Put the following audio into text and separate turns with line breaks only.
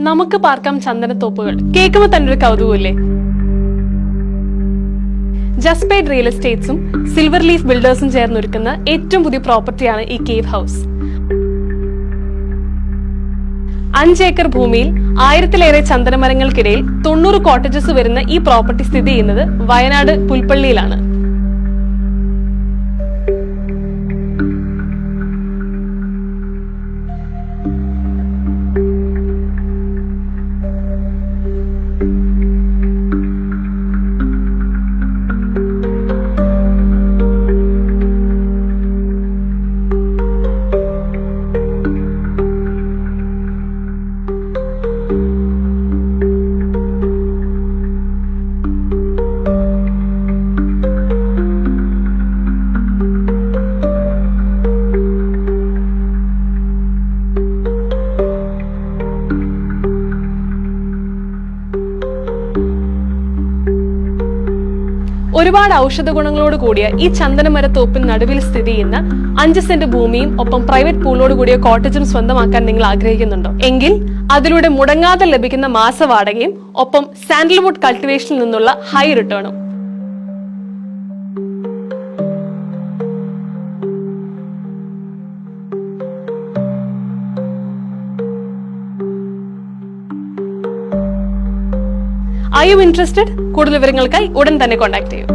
നമുക്ക് പാർക്കാം ചന്ദനത്തോപ്പുകൾ. കേൾക്കുമ്പോൾ തന്നെ ഒരു കൗതുകമില്ലേ? ജസ്പേഡ് റിയൽ എസ്റ്റേറ്റ്സും സിൽവർ ലീഫ് ബിൽഡേഴ്സും ചേർന്നൊരുക്കുന്ന ഏറ്റവും പുതിയ പ്രോപ്പർട്ടിയാണ് ഈ കേവ് ഹൗസ്. 5 ഏക്കർ ഭൂമിയിൽ 1000-ലേറെ ചന്ദനമരങ്ങൾക്കിടയിൽ 90 കോട്ടേജസ് വരുന്ന ഈ പ്രോപ്പർട്ടി സ്ഥിതി ചെയ്യുന്നത് വയനാട് പുൽപ്പള്ളിയിലാണ്. ഒരുപാട് ഔഷധ ഗുണങ്ങളോട് കൂടിയ ഈ ചന്ദനമരത്തോപ്പിന് നടുവിൽ സ്ഥിതി ചെയ്യുന്ന 5 സെന്റ് ഭൂമിയും ഒപ്പം പ്രൈവറ്റ് പൂളോട് കൂടിയ കോട്ടേജും സ്വന്തമാക്കാൻ നിങ്ങൾ ആഗ്രഹിക്കുന്നുണ്ടോ? എങ്കിൽ അതിലൂടെ മുടങ്ങാതെ ലഭിക്കുന്ന മാസവാടകയും ഒപ്പം സാൻഡൽവുഡ് കൾട്ടിവേഷനിൽ നിന്നുള്ള ഹൈ റിട്ടേണും. Are you interested? കൂടുതൽ വിവരങ്ങൾക്കായി ഉടൻ തന്നെ കോൺടാക്ട് ചെയ്യൂ.